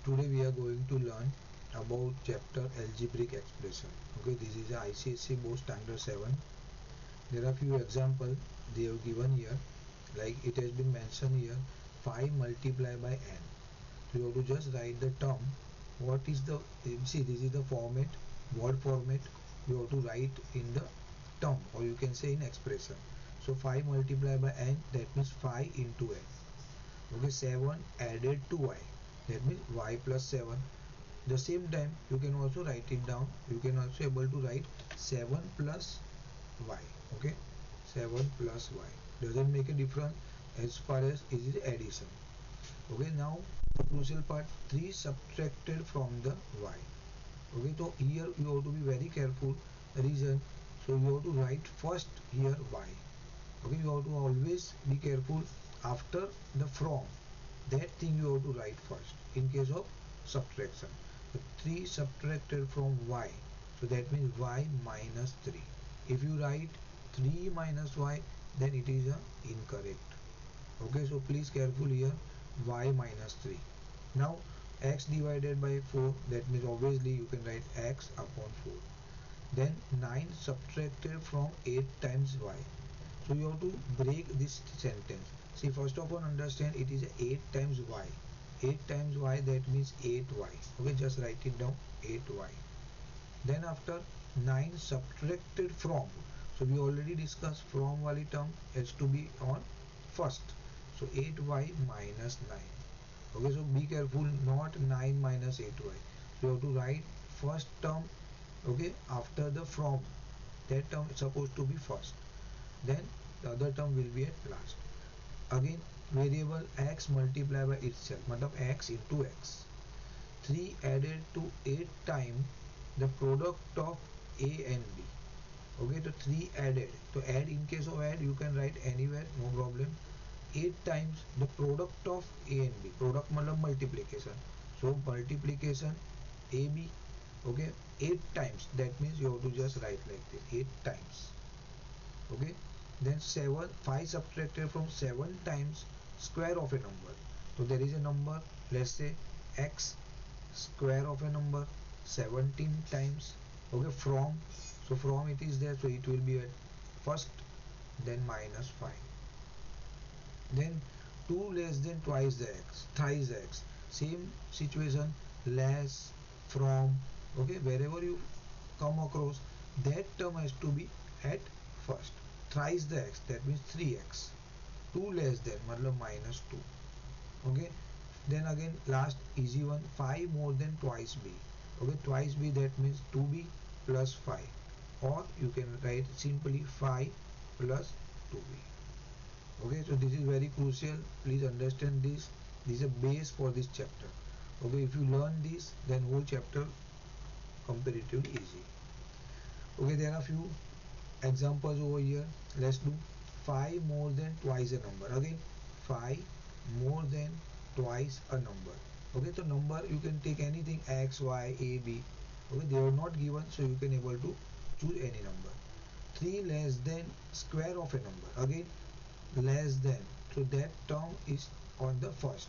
Today we are going to learn about chapter algebraic expression. Okay, this is a ICSE board standard 7. There are few examples they have given here, like it has been mentioned here 5 multiplied by n. So you have to just write the term. What is the, see, this is the format, word format. You have to write in the term, or you can say in expression. So 5 multiplied by n, that means 5 into n. Okay, 7 added to y, that means y plus 7. The same time you can also write it down. You can also able to write 7 plus y. Okay, 7 plus y doesn't make a difference as far as it is addition. Okay, now the crucial part, 3 subtracted from the y. Okay, so here you have to be very careful. Reason, so you have to write first here y. Okay, you have to always be careful after the from, that thing you have to write first in case of subtraction. So 3 subtracted from y, so that means y minus 3. If you write 3 minus y, then it is incorrect. Okay, so please careful here, y minus 3. Now x divided by 4, that means obviously you can write x upon 4. Then 9 subtracted from 8 times y. So you have to break this sentence. See, first of all understand it is 8 times y. 8 times y, that means 8y. Okay, just write it down, 8y. Then after 9 subtracted from, so we already discussed from wali term has to be on first. So 8y minus 9. Okay, so be careful, not 9 minus 8y. So you have to write first term, okay, after the from. That term is supposed to be first. Then the other term will be at last. Again, variable x multiplied by itself, matlab x into x. 3 added to 8 times the product of a and b. Okay, so 3 added. To add, in case of add, you can write anywhere, no problem. 8 times the product of a and b. Product matlab multiplication. So multiplication ab. Okay, 8 times. That means you have to just write like this, 8 times. Okay. Then 5 subtracted from 7 times square of a number. So there is a number, let's say x, square of a number 17 times. Okay, from, so from it is there, so it will be at first, then minus 5. Then 2 less than twice the x, thrice the x. Same situation, less, from. Okay, wherever you come across, that term has to be at first. Thrice the x, that means 3x. 2 less than, matlab minus 2. Okay, then again last easy one, 5 more than twice b. Okay, twice b, that means 2b plus 5, or you can write simply 5 plus 2b. Okay, so this is very crucial, please understand this. This is a base for this chapter. Okay, if you learn this, then whole chapter comparatively easy. Okay, there are few examples over here. Let's do 5 more than twice a number. Again, 5 more than twice a number. Okay, so number you can take anything, x, y, a, b. Okay, they are not given, so you can able to choose any number. 3 less than square of a number. Again, less than, so that term is on the first.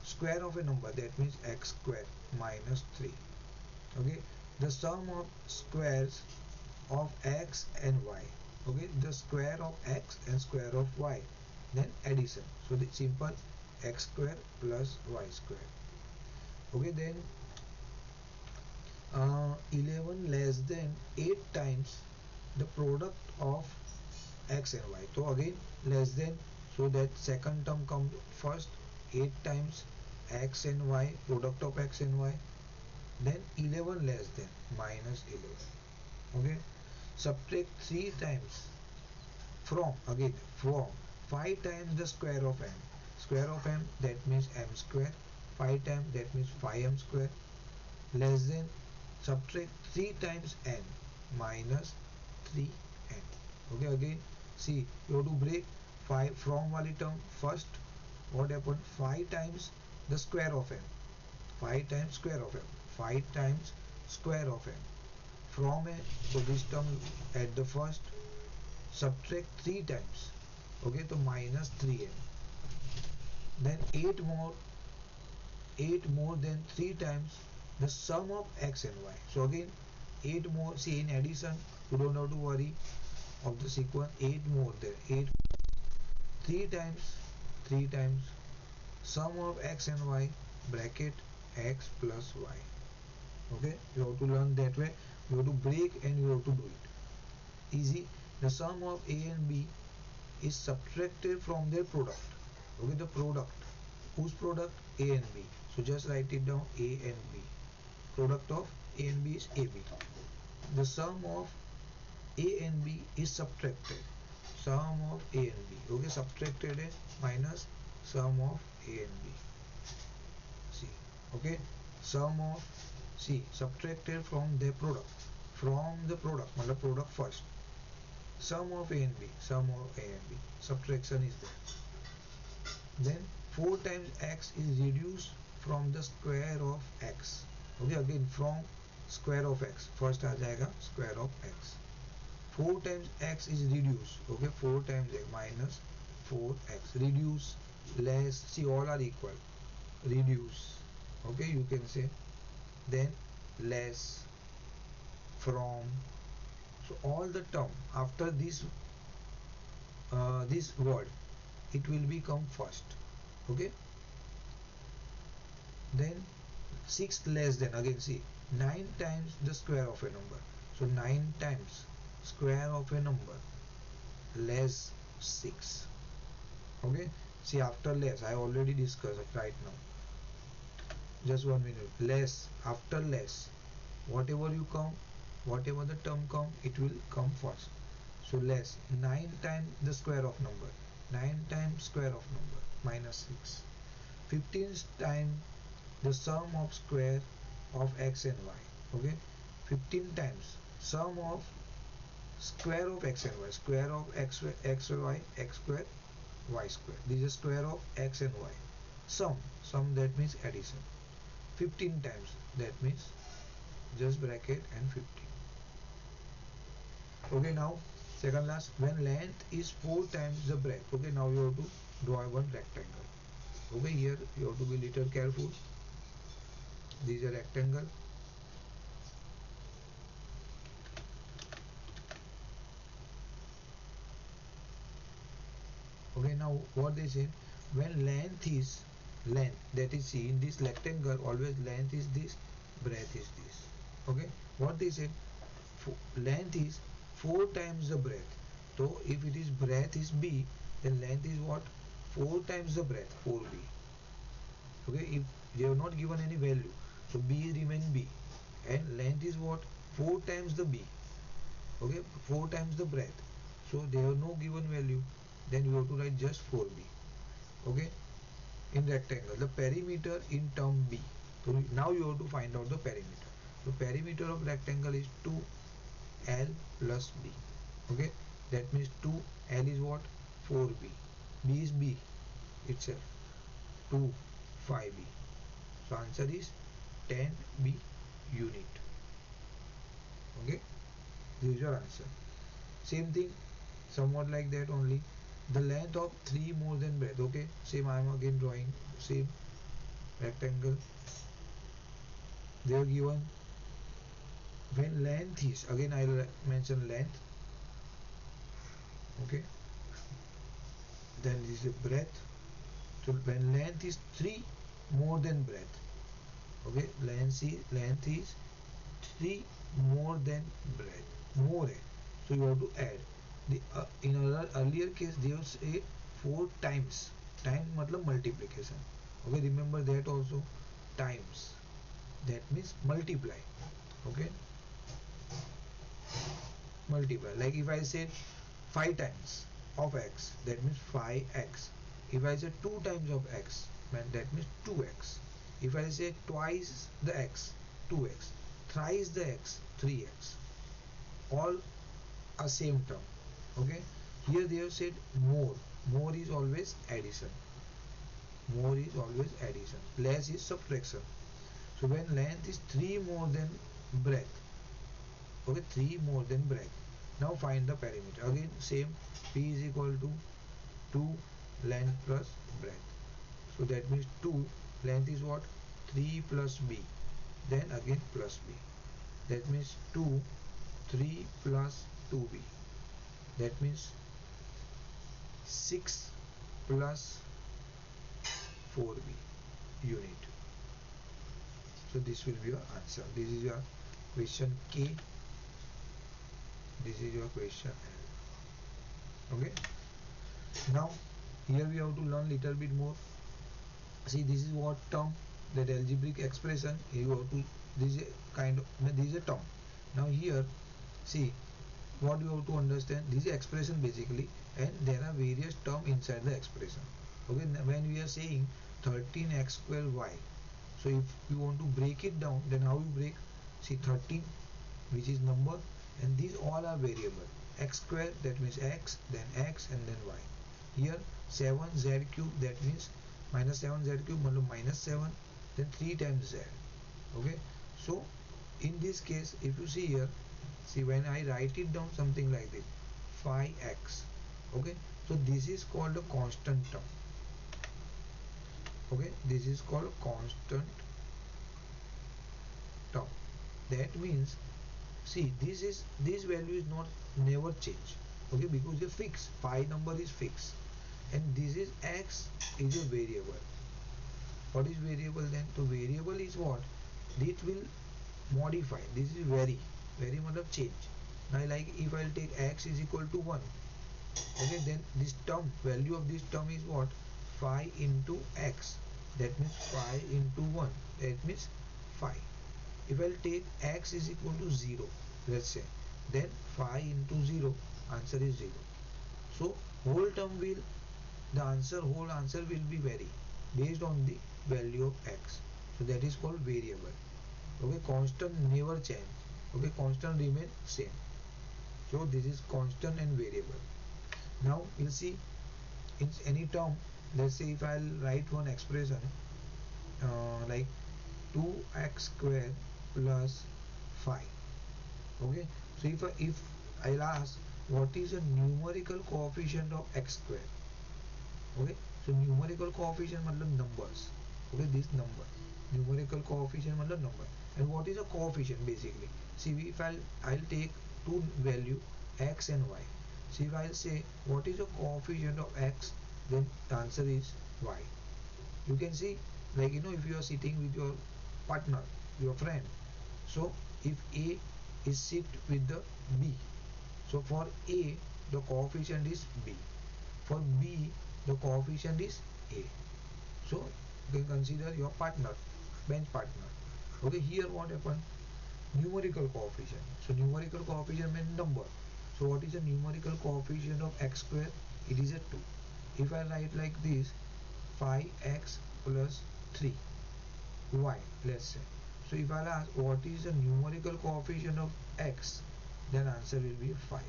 Square of a number, that means x square minus 3. Okay, the sum of squares of x and y. Okay, the square of x and square of y, then addition, so the simple x square plus y square. Okay, then 11 less than 8 times the product of x and y. So again less than, so that second term comes first. 8 times x and y, product of x and y. Then 11 less than, minus 11. Okay, subtract 3 times from, again from 5 times the square of m. Square of m, that means m square. 5 times, that means 5m square. Less than, subtract 3 times n, minus 3n. Okay, again see, you have to break 5 from wali term first. What happened? 5 times the square of m. 5 times square of m. 5 times square of m. From a, so this term at the first, subtract 3 times. Okay, so minus 3n. Then 8 more 8 more than 3 times the sum of x and y. So again 8 more, see in addition you don't have to worry of the sequence. 8 more than 8, 3 times sum of x and y bracket x plus y. Okay, you have to learn that way. You have to break and you have to do it easy. The sum of a and b is subtracted from their product. Okay, the product, whose product? A and b. So just write it down, a and b. Product of a and b is ab. The sum of a and b is subtracted. Sum of a and b. Okay, subtracted is minus sum of a and b. See, okay, sum of, see, subtracted from their product. From the product, मतलब product first. Sum of a and b. Sum of a and b. Subtraction is there. Then 4 times x is reduced from the square of x. Okay, again from square of x. First आ जाएगा square of x. 4 times x is reduced. Okay, 4 times x minus 4x. Reduce, less. See, all are equal. Reduce. Okay, you can say. Then less, from. So all the term after this word, it will become first. Okay, then 6 less than, again see, 9 times the square of a number. So 9 times square of a number less 6. Okay, see, after less I already discussed it right now. Just 1 minute. Less, after less, whatever you come, whatever the term come, it will come first. So less, 9 times the square of number, 9 times square of number minus 6. 15 times the sum of square of x and y. Okay, 15 times sum of square of x and y. Square of x y, x square, y square. This is square of x and y. Sum that means addition. 15 times, that means just bracket and 15. Okay, now second last, when length is 4 times the breadth. Okay, now you have to draw one rectangle. Okay, here you have to be little careful. This is a rectangle. Okay, now what they say, when length is, length, that is, see, in this rectangle always length is this, breadth is this. Okay, what they said, length is 4 times the breadth. So if it is breadth is b, then length is what? 4 times the breadth, 4b. Okay, if they have not given any value, so b remain b, and length is what? 4 times the b. Okay, 4 times the breadth. So they have no given value, then you have to write just 4b. Okay, in rectangle, the perimeter in term b. So now you have to find out the perimeter. So perimeter of rectangle is 2l plus b. Okay, that means 2l is what? 4b. B is b itself, 2 5b. So answer is 10b unit. Okay, this is your answer. Same thing, somewhat like that only. The length of 3 more than breadth. Okay, same, I am again drawing same rectangle. They are given when length is, again I will mention length. Okay, then this is breadth. So when length is 3 more than breadth. Okay, length is 3 more than breadth. More, so you have to add the in earlier case they will say 4 times. Time matlab multiplication. Okay, remember that also, times, that means multiply. Okay, multiply, like if I say 5 times of x, that means 5x. If I say 2 times of x, then that means 2x. If I say twice the x, 2x, thrice the x, 3x, all are same term. Okay, here they have said more. More is always addition. More is always addition, less is subtraction. So when length is 3 more than breadth. Okay, 3 more than breadth. Now find the perimeter. Again same, p is equal to 2 length plus breadth. So that means 2 length is what? 3 plus b, then again plus b. That means 2, 3 plus 2b. That means 6 plus 4b unit. So this will be your answer. This is your question K. This is your question L. Okay. Now here we have to learn little bit more. See, this is what term, that algebraic expression. You have to, this is a kind of, this is a term. Now here, see what you have to understand. This is expression basically, and there are various terms inside the expression. Okay, when we are saying 13x square y, so if you want to break it down, then how you break? See, 13, which is number, and these all are variable. X square, that means x, then x, and then y. Here 7z cube, that means minus 7z cube minus 7, then 3 times z. Okay, so in this case, if you see here, see when I write it down something like this, 5x. Okay, so this is called a constant term. Okay, this is called constant term. That means, see, this value is not never change. Okay, because a fixed pi number is fixed, and this is x is a variable. What is variable then? So variable is what? It will modify. This is very matlab change. Now like if I'll take x is equal to 1, okay, then this term, value of this term is what? 5 into x. That means 5 into 1. That means 5. If I'll take x is equal to 0, let's say, then 5 into 0, answer is 0. So whole term will, whole answer will be vary based on the value of x. So that is called variable. Okay, constant never change. Okay, constant remain same. So this is constant and variable. Now you see, in any term, let's say if I'll write one expression like 2x square plus 5. Okay, so if I'll ask what is a numerical coefficient of x square. Okay, so numerical coefficient matlab numbers. Okay, this number, numerical coefficient matlab number. And what is a coefficient basically? See, if I'll take two value x and y. See, if I'll say what is a coefficient of x, then the answer is y. You can see, like, if you are sitting with your partner, your friend, so if A is sit with the B, so for A the coefficient is B, for B the coefficient is A. So you can consider your partner, bench partner. Okay, here what happened? Numerical coefficient. So numerical coefficient means number. So what is the numerical coefficient of x square? It is a 2. If I write like this, 5x plus 3 y, let's say. So if I ask what is the numerical coefficient of x, then answer will be 5.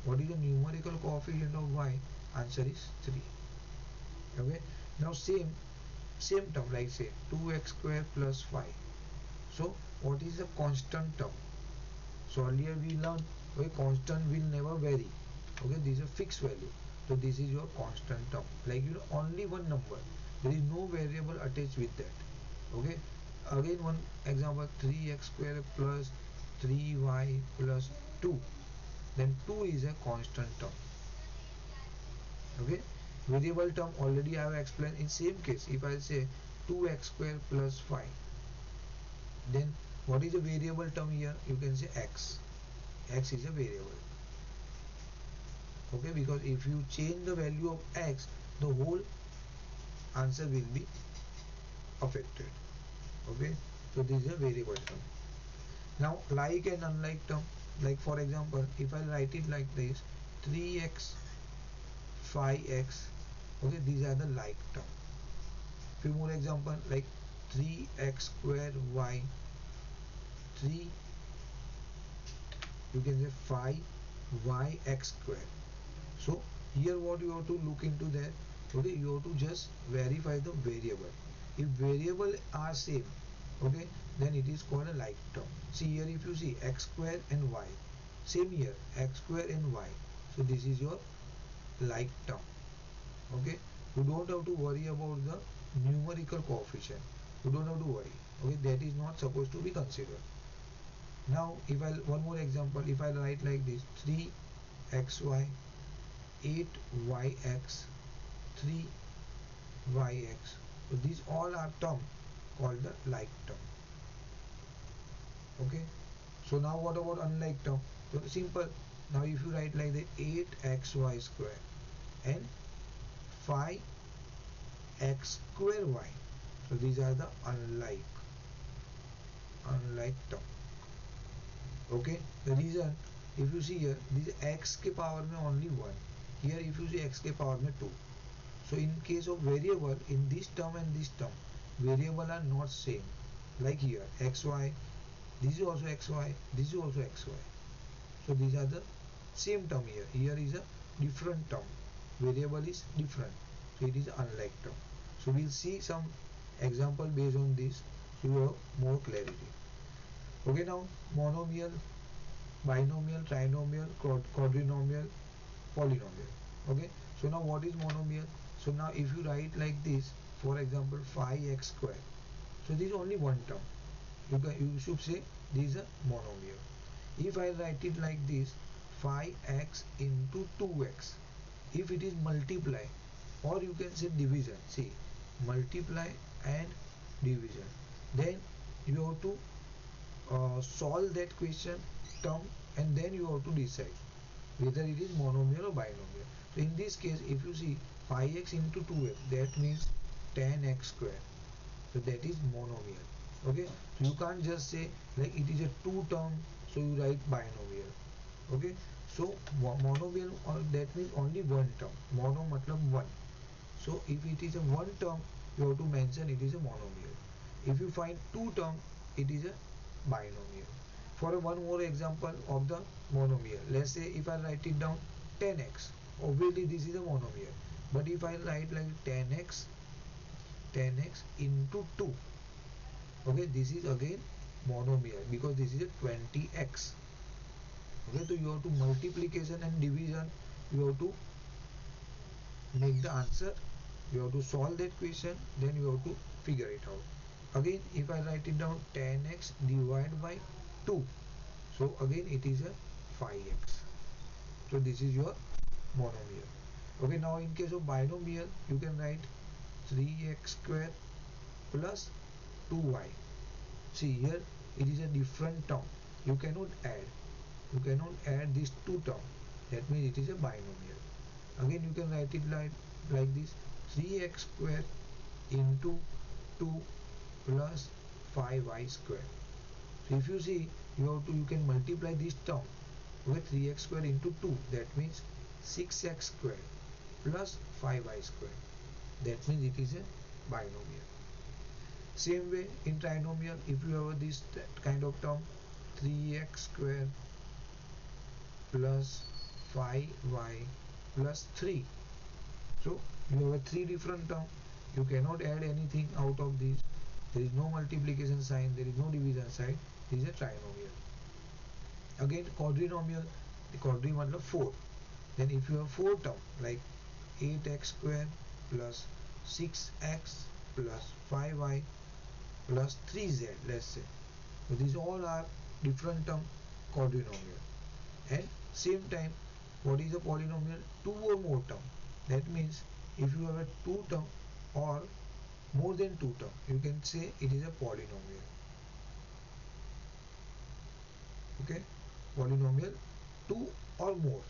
What is the numerical coefficient of y? Answer is 3. Okay, now same term, like say 2x square plus 5. So what is the constant term? So earlier we learned, okay, constant will never vary. Okay, this is a fixed value. So this is your constant term, like only one number, there is no variable attached with that. Okay, again one example, 3x square plus 3y plus 2, then 2 is a constant term. Okay, variable term already I have explained. In same case, if I say 2x square plus 5, then what is a variable term here? You can say x. X is a variable. Okay, because if you change the value of x, the whole answer will be affected. Okay, so this is a variable term. Now like and unlike term, like for example, if I write it like this, 3x 5x, okay, these are the like term. Few more example, like 3x square y, 3, you can say 5yx square. So here what you have to look into that, okay, you have to just verify the variable. If variable are same, okay, then it is called a like term. See here, if you see x square and y, same here, x square and y, so this is your like term. Okay, you don't have to worry about the numerical coefficient, you don't have to worry. Okay, that is not supposed to be considered. Now if I one more example, if I write like this: 3xy, 8yx, 3yx. So these all are terms called the like term. Okay, so now what about unlike term? So simple. Now if you write like the 8xy square and 5x square y, so these are the unlike term. Okay, the reason, if you see here, this x के power में only 1, here if you see x के power में 2. So in case of variable, in this term and this term, variable are not same. Like here xy, this is also xy, this is also xy. So these are the same term here. Here is a different term. Variable is different. So it is unlike term. So we'll see some example based on this so you have more clarity. Okay, now monomial, binomial, trinomial, quadrinomial, polynomial. Okay, so now what is monomial? So now if you write like this, for example 5x square, so this is only one term. You should say this is a monomial. If I write it like this, 5x into 2x, if it is multiply, or you can say division, see, multiply and division, then you have to solve that question term, and then you have to decide whether it is monomial or binomial. So in this case, if you see 5x into 2x, that means 10x square. So that is monomial. Okay, so you can't just say like it is a two term, so you write binomial. Okay, so monomial, or that means only one term. Mono matlab one. So if it is a one term, you have to mention it is a monomial. If you find two term, it is a binomial. For one more example of the monomial, let's say if I write it down 10x, obviously this is a monomial. But if I write like 10x into 2, okay, this is again monomial because this is a 20x. Okay, so you have to multiplication and division, you have to make the answer, you have to solve that question, then you have to figure it out. Again if I write it down 10x divided by 2, so again it is a 5x. So this is your monomial. Okay, now in case of binomial, you can write 3x square plus 2y. See here it is a different term, you cannot add these two terms, that means it is a binomial. Again you can write it like this: 3x square into 2 plus 5y square. So if you see, you can multiply this term with 3x square into 2, that means 6x square plus 5y square, that means it is a binomial. Same way in trinomial, if you have this kind of term, 3x square plus 5y plus 3, so you have a three different term, you cannot add anything out of these, there is no multiplication sign, there is no division sign, this is a trinomial. Again quadrinomial, the quadri matlab 4, then if you have four term like 8x square plus 6x plus 5y plus 3z, let's say, so these all are different term, quadrinomial. And same time, what is a polynomial? Two or more term, that means if you have a two term or more than two term, you can say it is a polynomial. Okay, polynomial two or more,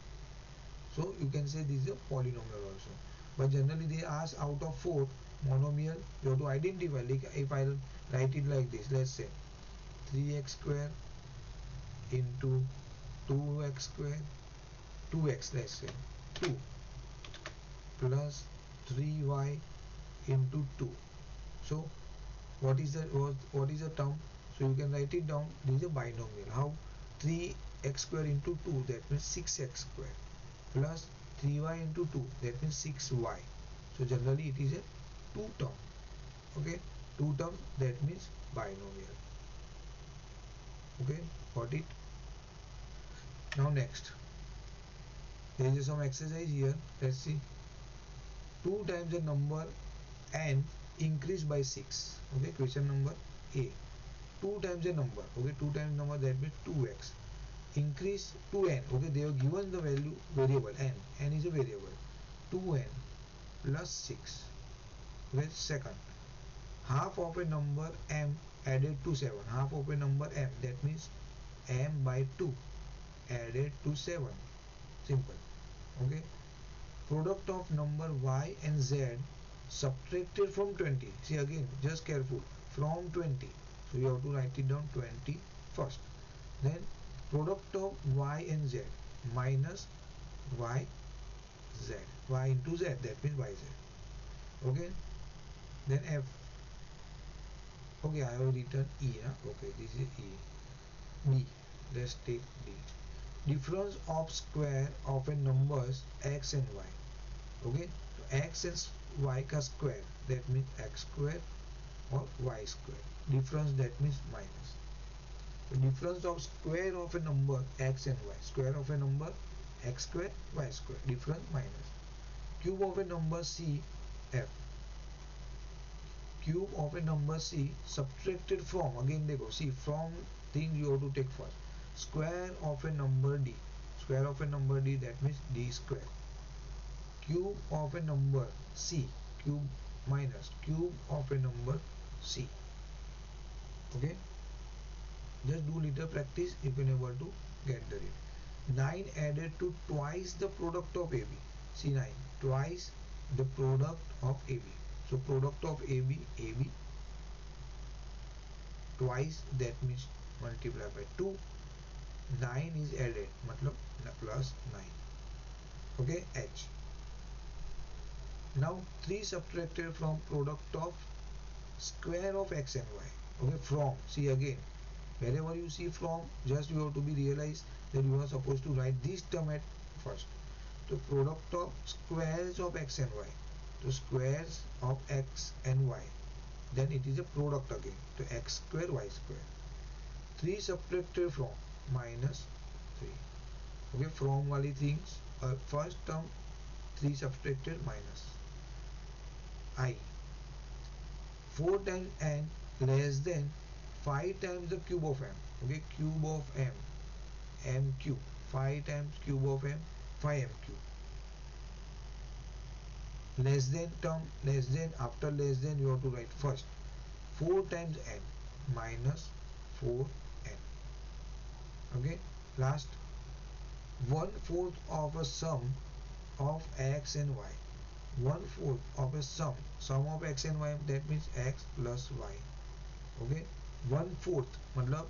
so you can say this is a polynomial also. But generally they ask out of four monomial, you have to identify. Like if I write it like this, let's say 3x square into 2x square, 2x, let's say 2 plus 3y into 2. So what is the term? So you can write it down, this is a binomial. How? 3x square into 2, that means 6x square, plus 3y into 2, that means 6y. So generally it is a two term. Okay, two term, that means binomial. Okay, got it? Now next, there is some exercise here, let's see. 2 times the number n increased by 6. Okay, question number a, 2 times a number, okay, 2 times number, that means 2x, increase to n, okay, they have given the value variable n is a variable, 2n plus 6, okay. Second, half of a number m added to 7, half of a number m, that means m by 2 added to 7, simple, okay. Product of number y and z subtracted from 20, see again, just careful, from 20, so you have to write it down 20 first. Then product of y and z minus y z, y into z, that means yz, okay. Then f, okay, I have written e, okay, this is e. D, let's take d, difference of square of a numbers x and y, okay. So x and y का square, that means x square or y square, difference, that means minus. The difference of square of a number x and y, square of a number x square y square, difference minus. Cube of a number c f, cube of a number c subtracted from, again they go, see, from thing you have to take first, square of a number d, square of a number d, that means d square. Cube of a number c, cube minus cube of a number c, okay. Just do little practice, you can able to get the rate. 9 added to twice the product of AB, see 9 twice the product of AB, so product of AB, AB twice, that means multiply by 2, 9 is added, matlab plus 9, okay. H, now 3 subtracted from product of square of x and y, okay. From, see again, wherever you see from, just you have to be realized that you are supposed to write this term at first. So product of squares of x and y, so squares of x and y, then it is a product again, so x square y square. 3 subtracted from minus 3, okay. From wali things, first term 3 subtracted minus. I, 4 times n less than 5 times the cube of m, okay. Cube of m, m cube, 5 times cube of m, 5m cube. Less than term, less than, after less than you have to write first 4 times n minus 4n, okay. Last, 1/4 of a sum of x and y, 1/4 of a sum of x and y, that means x plus y, okay. 1/4 matlab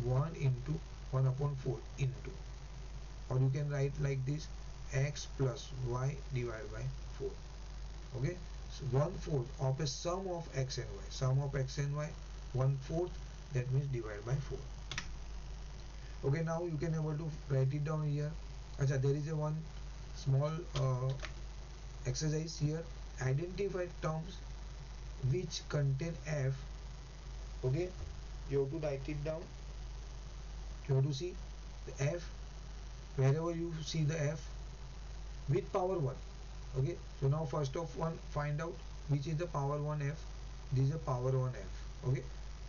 1 into 1 upon 4 into, or you can write like this, x plus y divided by 4, okay. So 1/4 of a sum of x and y, sum of x and y, 1/4, that means divided by 4, okay. Now you can able to write it down here. Achha, there is a one small exercise here, identify terms which contain f, okay. You have to write it down, you have to see the f, wherever you see the f with power 1, okay. So now first of one, find out which is the power 1 f, this is a power 1 f, okay.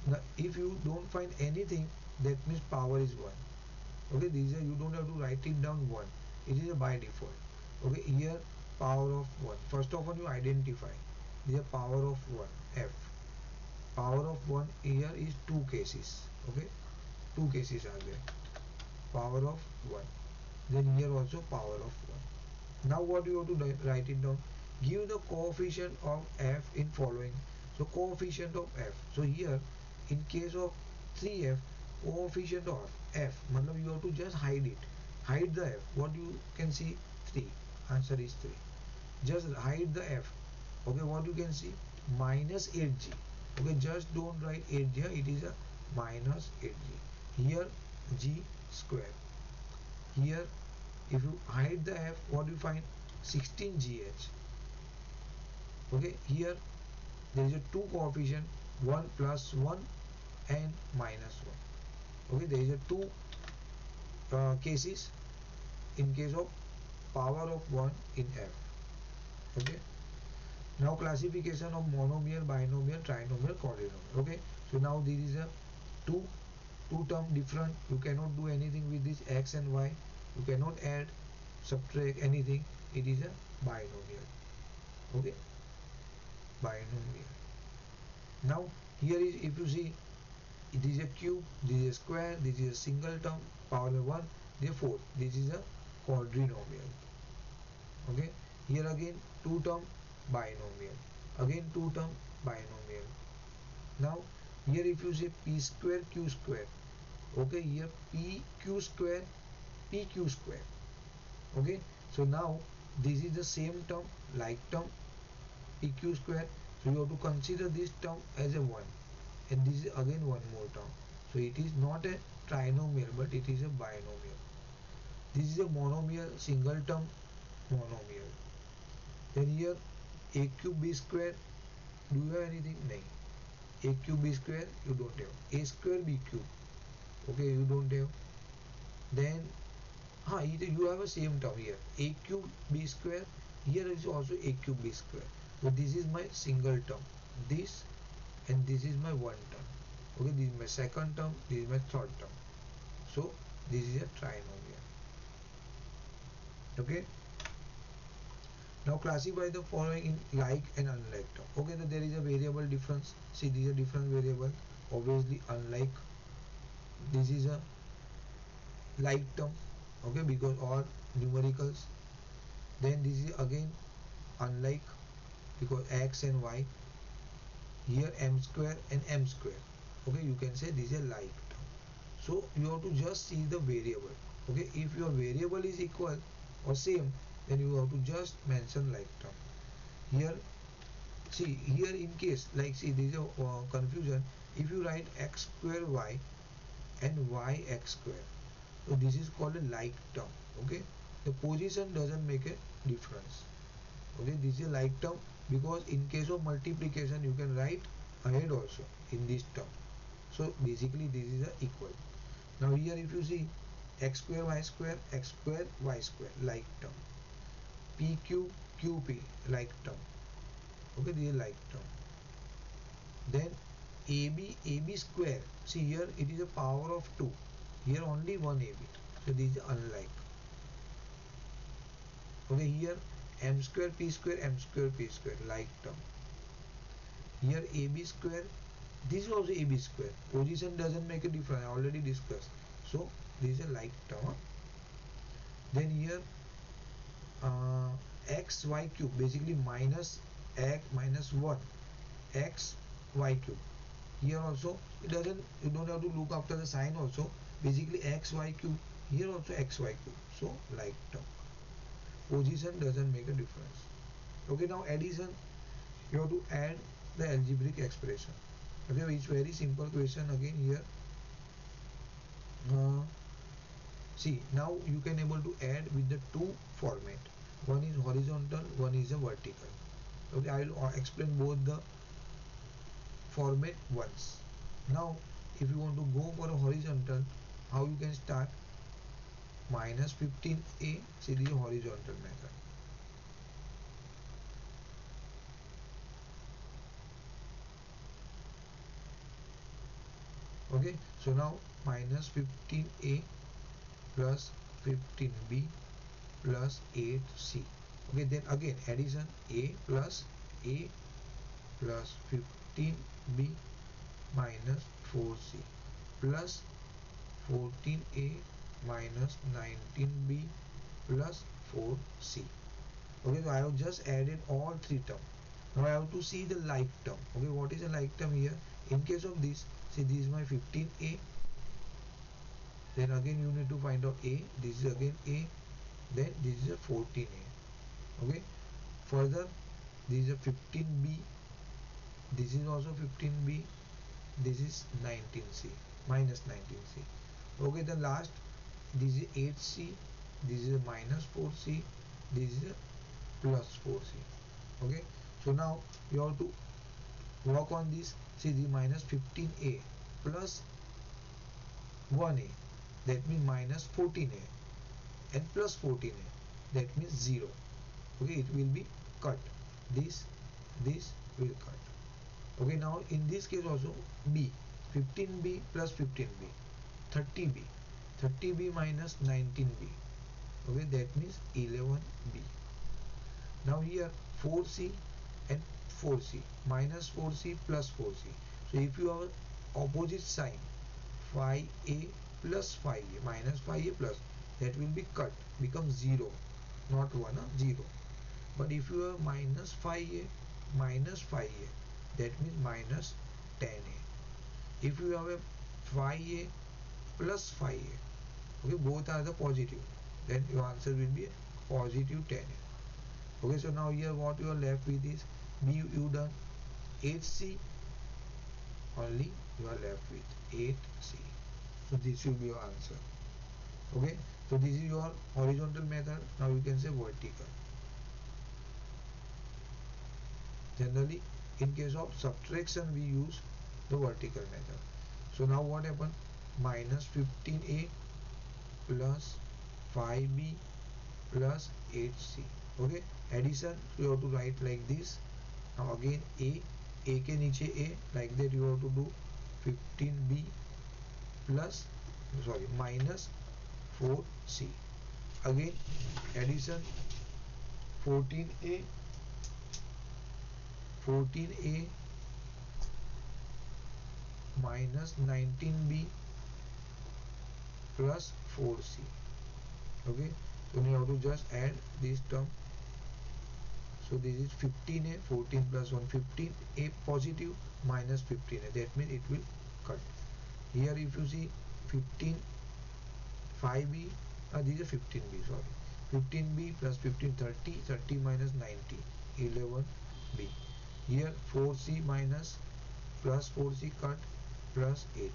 Now if you don't find anything, that means power is 1, okay. This is a, you don't have to write it down 1, it is a by default, okay. Here power of 1, first of all you identify, this is a power of 1 f, power of 1, here is 2 cases, okay. 2 cases are there, power of 1, then here also power of 1. Now what you have to write it down, give the coefficient of f in following, so coefficient of f, so here in case of 3f, coefficient of f, matlab you have to just hide it, hide the f, what you can see, 3, answer is 3, just hide the f, okay. What you can see, minus 8g, okay. Just don't write 8g here, it is a minus 8g, here g square, here if you hide the f, what you find, 16gh, okay. Here there is a 2 coefficient, 1 plus 1 and minus 1, okay. There is a 2 cases in case of power of 1 in f, okay. Now classification of monomial, binomial, trinomial, quadrinomial, okay. So now this is a two term different. You cannot do anything with this x and y. You cannot add, subtract anything. It is a binomial. Okay, binomial. Now here is, if you see, it is a cube, this is a square, this is a single term, power of 1, therefore this is a quadrinomial. Okay, here again two term, binomial, again two term, binomial. Now here if you say p square q square, okay, here p q square, pq square. Okay, so now this is the same term, like term, pq square. So you have to consider this term as a 1, and this is again one more term. So it is not a trinomial, but it is a binomial. This is a monomial, single term, monomial. Then here a cube b square, do you have anything? No. A cube b square you don't have. A square b cube, okay, you don't have. Then you have a same term here, a cube b square. Here is also a cube b square. So this is my single term, this, and this is my one term. Okay, this is my second term, this is my third term. So this is a trinomial. Okay, now classify the following in like and unlike term. Okay, so there is a variable difference. See, these are different variable. Obviously unlike, this is a like term, okay, because all numericals. Then this is again unlike, because x and y. Here m square and m square. Okay, you can say this is a like term. So you have to just see the variable. Okay, if your variable is equal or same, then you have to just mention like term. Here, see, here in case, like, see, there is a confusion. If you write x square y and y x square, so this is called a like term. Okay, the position doesn't make a difference. Okay, this is a like term, because in case of multiplication you can write ahead also in this term. So basically this is a equal. Now here if you see x square y square, x square y square, like term. PQ QP, like term. Okay, this is like term. Then AB square, see here it is a power of 2, here only one AB, so this is unlike. Okay, here m square p square, m square p square, like term. Here AB square, this is also AB square, position doesn't make a difference, I already discussed. So this is a like term. Then here x y cube, basically minus x minus 1 x y cube. Here also it doesn't, you don't have to look after the sign also, basically x y cube. Here also x y cube, so like term, position doesn't make a difference. Okay, now addition, you have to add the algebraic expression. Okay, it's very simple question again here. See, now you can able to add with the two format. One is horizontal, one is a vertical. Okay, I will explain both the format once. Now if you want to go for a horizontal, how you can start? Minus 15a, see, the horizontal method. Okay, so now minus 15a plus 15b plus 8c. Okay, then again addition, a plus 15b minus 4c plus 14a minus 19b plus 4c. Okay, so I have just added all three terms. Now I have to see the like term. Okay, what is a like term here? In case of this, see, this is my 15a. Then again you need to find out a. This is again a. Then this is a 14a. Okay. Further, this is a 15b. This is also 15b. This is 19c, minus 19c. Okay, the last, this is 8c. This is a minus 4c. This is a plus 4c. Okay, so now you have to work on this. See, the minus 15a plus 1a, that means minus 14a, and plus 14a, that means 0. Okay, it will be cut. This will cut. Okay, now in this case also b, 15b plus 15b, 30b, 30b minus 19b. Okay, that means 11b. Now here 4c and 4c, minus 4c plus 4c. So if you have opposite sign, 5a plus 5a minus 5a plus, that will be cut, become 0, not 1, 0. But if you have minus 5a minus 5a, that means minus 10a. If you have a 5a plus 5a, okay, both are the positive, then your answer will be positive 10a. Okay, so now here what you are left with is b, you done 8c, only you are left with 8c. So this will be your answer. Okay, so this is your horizontal method. Now you can say vertical. Generally in case of subtraction we use the vertical method. So now what happened, minus 15a plus 5b plus 8c. Okay, addition you have to write like this. Now again a के नीचे a, like that you have to do 15b plus, sorry, minus 4c. Again addition 14a, 14a minus 19b plus 4c. Okay, so you have to just add this term. So this is 15a, 14 plus 1, 15, a positive minus 15a, that means it will cut. Here if you see 15, 5b, this is 15b, sorry, 15b plus 15, 30, 30 minus 90, 11b. Here 4c minus plus 4c cut plus 8c.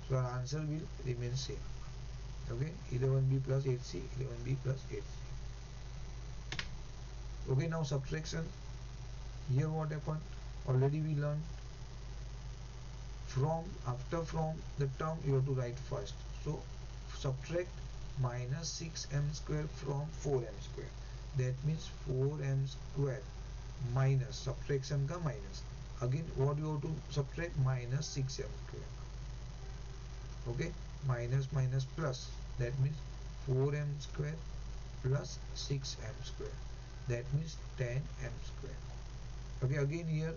So our answer will remain same. Okay, 11b plus 8c, 11b plus 8c. Okay, now subtraction. Here what happened, already we learned, from, after from the term you have to write first. So subtract minus 6m square from 4m square, that means 4m square minus, subtraction ka minus, again what you have to subtract, minus 6m square. Okay, minus minus plus, that means 4m square plus 6m square, that means 10m square. Okay, again here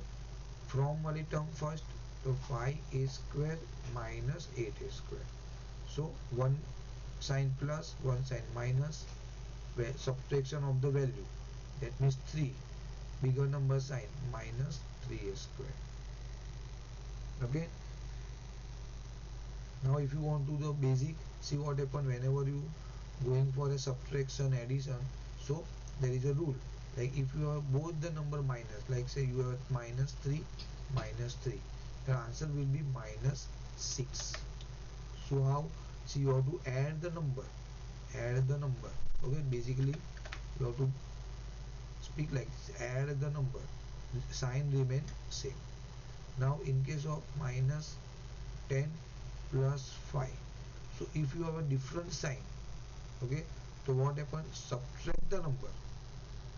from wali term first, so 5a square minus 8a square. So one sign plus, one sign minus, where subtraction of the value, that means 3, bigger number sign, minus 3a square. Okay, now if you want to do the basic, see what happen whenever you going for a subtraction, addition. So there is a rule, like if you have both the number minus, like say you have minus 3 minus 3, your answer will be minus 6. So how, see you have to add the number, add the number. Okay, basically you have to speak like this, add the number, sign remain same. Now in case of minus 10 plus 5, so if you have a different sign, okay, so what happens, subtract the number,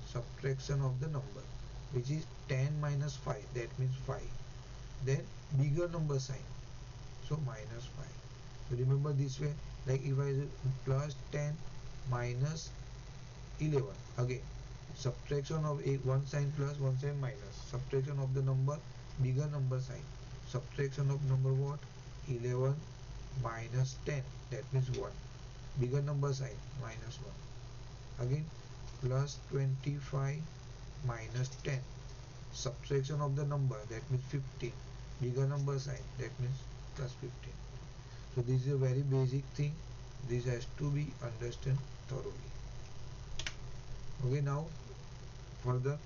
subtraction of the number, which is 10 minus 5, that means 5, then bigger number sign, so minus 5. So remember this way, like if I say plus 10 minus 11, again subtraction of a one sign plus one sign minus, subtraction of the number, bigger number sign, subtraction of number what, 11 minus 10, that means 1, bigger number sign, minus 1. Again plus 25 minus 10, subtraction of the number, that means 15, bigger number sign, that means plus 15. So this is a very basic thing, this has to be understood thoroughly. Okay, now further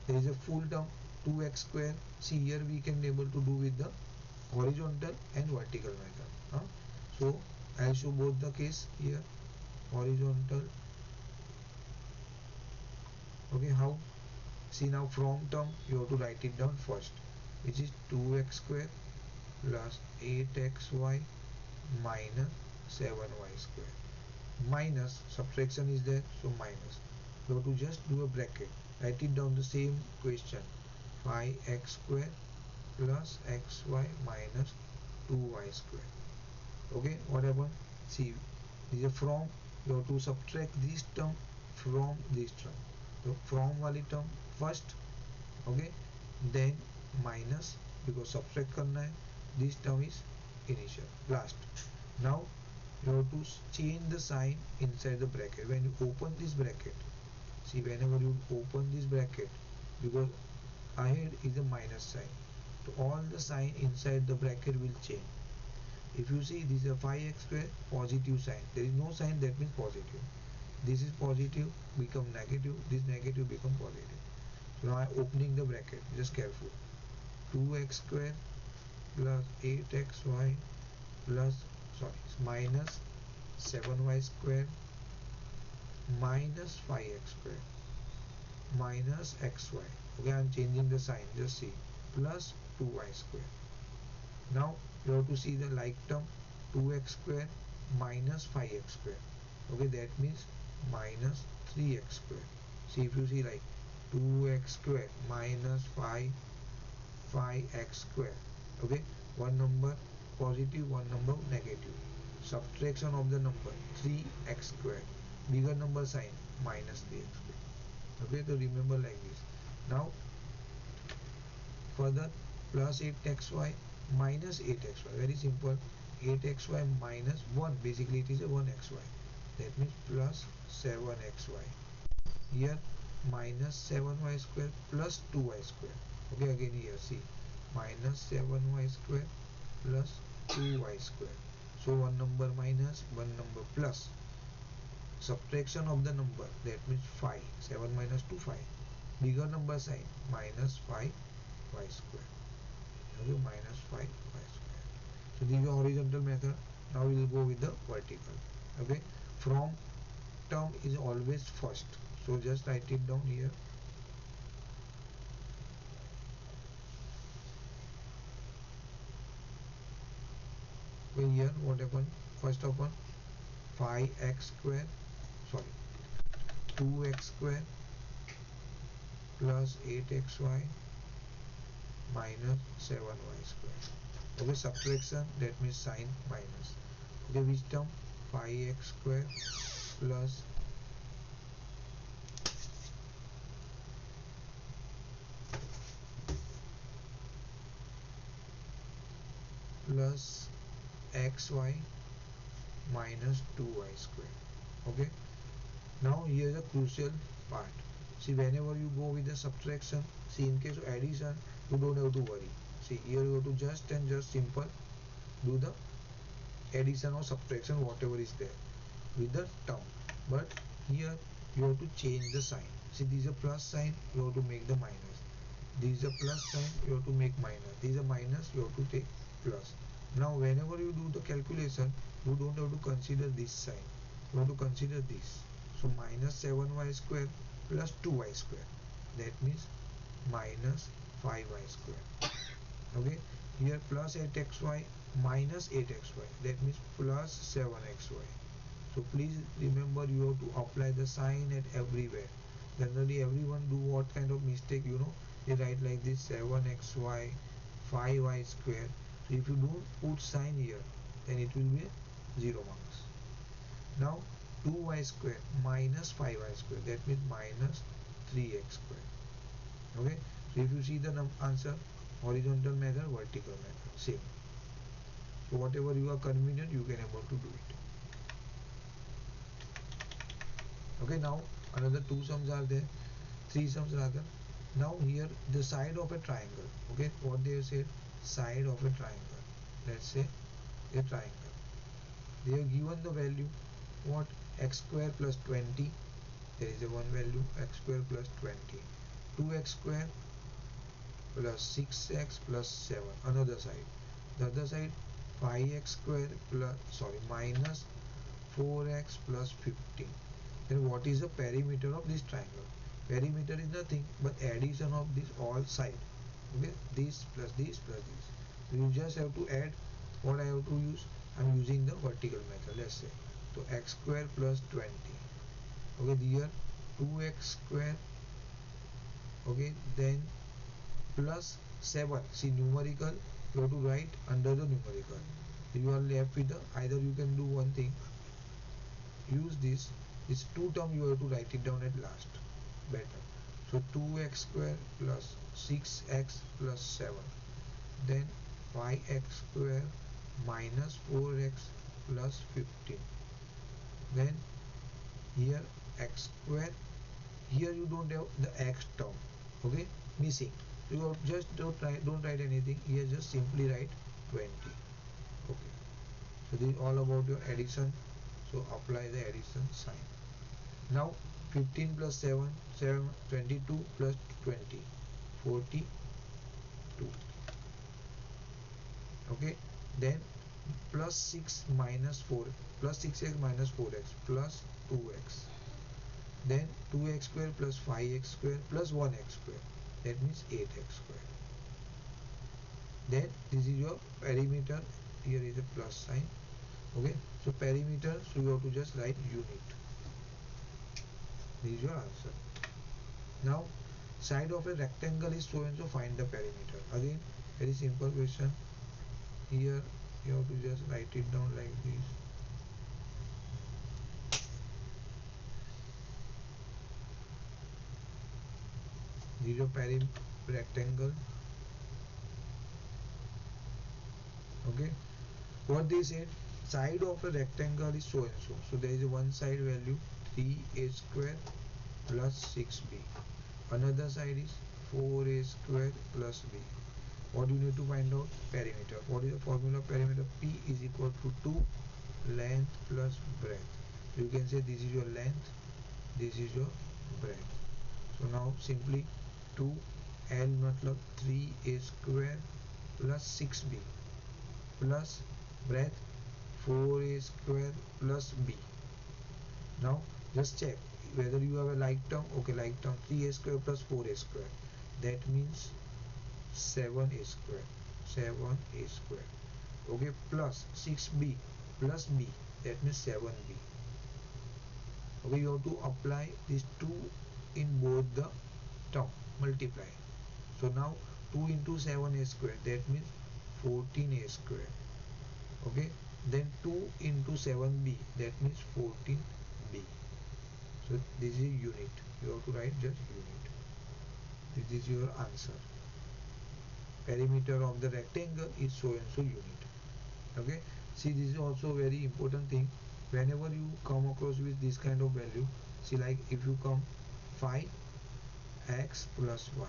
there is a full term 2x square. See here we can able to do with the horizontal and vertical method. So I'll show both the case here, horizontal. Okay, how, see now from term you have to write it down first, which is 2x square plus 8xy minus 7y square, minus subtraction is there, so minus, you have to just do a bracket, write it down the same question, 5x square plus xy minus 2y square. Okay, what happened? See, this is from, you have to subtract this term from this term. So from वाली term first, okay, then minus, because subtract करना है, this term is initial, last. Now you have to change the sign inside the bracket. When you open this bracket, see, whenever you open this bracket, because ahead is a minus sign, so all the sign inside the bracket will change. If you see, this is a 5x square, positive sign, there is no sign, that means positive. This is positive, become negative, this negative become positive. So now I am opening the bracket, just careful. 2x square plus 8xy plus, sorry, minus 7y square minus 5x square minus xy. Okay, I am changing the sign, just see, plus 2y square. Now you have to see the like term, 2x square minus 5x square. Okay, that means minus 3x square. See, if you see, like 2x square minus 5x square. Okay, one number positive, one number negative. Subtraction of the number, 3x square. Bigger number sign, minus 3x square. Okay, so remember like this. Now further, plus 8xy minus 8xy, very simple. 8xy minus 1, basically it is a 1xy, that means plus 7xy. Here minus 7y square plus 2y square. Okay, again here see, minus 7y square plus 2y square. So one number minus, one number plus. Subtraction of the number, that means 5. 7 minus 2, 5. Bigger number sign, minus 5y square. Okay, minus 5y square. So this is the horizontal method. Now we will go with the vertical. Okay, from term is always first, so just write it down here. Okay, here what happened? First of all, 5x square, sorry, 2x square plus 8xy minus 7y square. Okay, subtraction, that means sign minus. Okay, which term? 5x square plus plus xy minus 2y square. Okay, now here is a crucial part. See, whenever you go with the subtraction, see, in case of addition, you don't have to worry. See, here you have to just and just simple do the addition or subtraction, whatever is there with the term. But here you have to change the sign. See, this is a plus sign, you have to make the minus. This is a plus sign, you have to make minus. This is a minus, you have to take plus. Now whenever you do the calculation, you don't have to consider this sign, you have to consider this. So minus 7y square plus 2y square, that means minus 5y square. Okay, here plus 8xy minus 8xy, that means plus 7xy. So please remember, you have to apply the sign at everywhere. Generally everyone do what kind of mistake, they write like this, 7xy 5y square. So if you don't put sign here, then it will be 0 marks. Now 2y square minus 5y square, that means minus 3x square. Okay, so if you see the answer, horizontal method, vertical method, same. So whatever you are convenient, you can able to do it. Okay, now another two sums are there, three sums rather. Now here the side of a triangle. Okay, what they have said, side of a triangle. Let's say a triangle. They have given the value, what, x square plus 20. There is a one value, x square plus 20. 2x square plus 6x plus 7. Another side. The other side, 5x square plus, sorry, minus 4x plus 15. Then what is the perimeter of this triangle? Perimeter is nothing but addition of this all side. Okay, this plus this plus this. So you just have to add. What I have to use? I am using the vertical method. Let's say, so x square plus 20. Okay, here 2x square. Okay, then plus 7. See, numerical you have to write under the numerical. You are left with the, either you can do one thing, use this 2 term you have to write it down at last, better. So 2x square plus 6x plus 7, then 5x square minus 4x plus 15, then here x square, here you don't have the x term, okay, missing. You just don't write anything here, just simply write 20. Okay, so this is all about your addition. So apply the addition sign. Now 15 plus 7, 22 plus 20, 42. Okay, then plus 6 minus 4, plus 6x minus 4x plus 2x, then 2x square plus 5x square plus 1x square, that means 8x square. Then this is your perimeter, here is a plus sign. Okay, so perimeter, so you have to just write unit. This is your answer. Now side of a rectangle is so and so, find the perimeter. Again, very simple question. Here you have to just write it down like this. This is your rectangle. Okay, what they said, side of a rectangle is so and so. So there is a one side value 3a square plus 6b. Another side is 4a square plus b. What do you need to find out? Perimeter. What is the formula of perimeter? P is equal to 2 length plus breadth. So you can say this is your length, this is your breadth. So now simply 2l matlab 3a square plus 6b plus breadth 4a square plus b. Now just check whether you have a like term. Okay, like term 3a square plus 4a square, that means 7a square, 7a square. Okay, plus 6b plus b, that means 7b. Okay, you have to apply these 2 in both the term, multiply. So now 2 into 7a square, that means 14a square. Okay, then 2 into 7b, that means 14b. So this is unit, you have to write just unit. This is your answer. Perimeter of the rectangle is so and so unit. Okay, see, this is also very important thing. Whenever you come across with this kind of value, see, like if you come 5x plus y,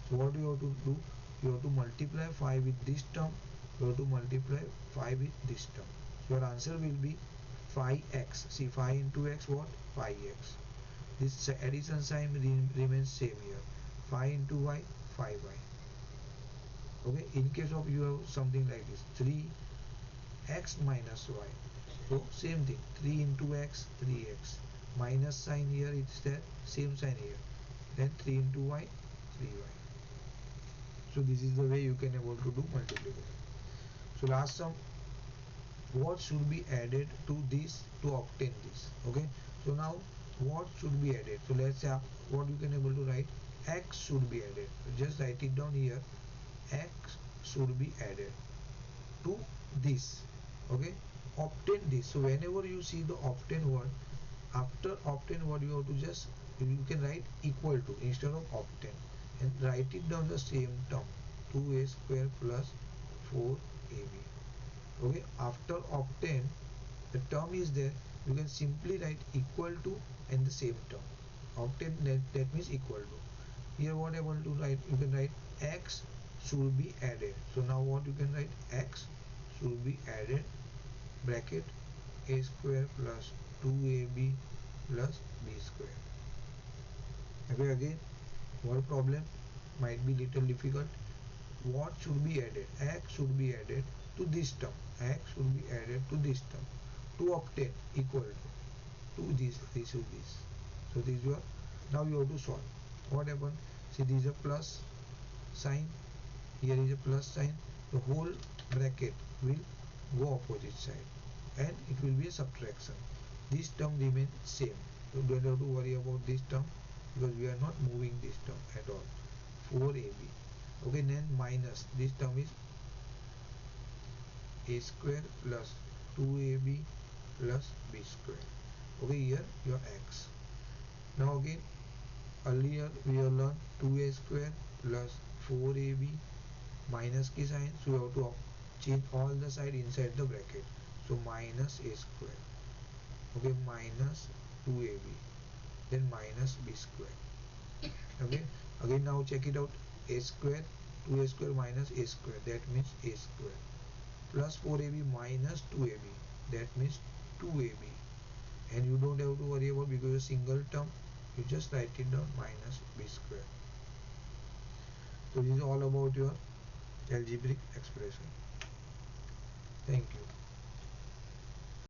so what you have to do, you have to multiply 5 with this term, you have to multiply 5 with this term. So your answer will be 5x. See, 5 into x, what? 5x. This addition sign remains same here. 5 into y, 5y. Okay, in case of you have something like this, 3x minus y, so same thing, 3 into x, 3x, minus sign here, it's there, same sign here, then 3 into y, 3y. So this is the way you can able to do multiplication. So last sum, what should be added to this to obtain this? Okay, so now what should be added? So let's say what you can able to write, x should be added. So just write it down here, x should be added to this. Okay, obtain this. So whenever you see the obtain word, after obtain word you have to just, you can write equal to instead of obtain, and write it down the same term, 2a square plus 4ab. Okay, after obtain, the term is there, you can simply write equal to and the same term. Obtain, that means equal to. Here what I want to write, you can write x should be added. So now what you can write, x should be added, bracket a square plus 2ab plus b square. Okay, again, what problem might be little difficult. What should be added? X should be added to this term, x should be added to this term to obtain equal to this to this. So this is your, now you have to solve. What happened? See, this is a plus sign, here is a plus sign, the whole bracket will go opposite side and it will be a subtraction. This term remains same, so don't have to worry about this term because we are not moving this term at all. 4ab. Okay, then minus this term is a square plus 2ab plus b square. Okay, here your x. Now again, earlier we have learned 2a square plus 4ab minus की sign, so you have to change all the side inside the bracket, so minus a square. Okay, minus 2ab, then minus b square. Okay, again now check it out, a square, 2a square minus a square, that means a square, plus 4ab minus 2ab, that means 2ab. And you don't have to worry about, because a single term, you just write it down, minus b square. So this is all about your algebraic expression. Thank you.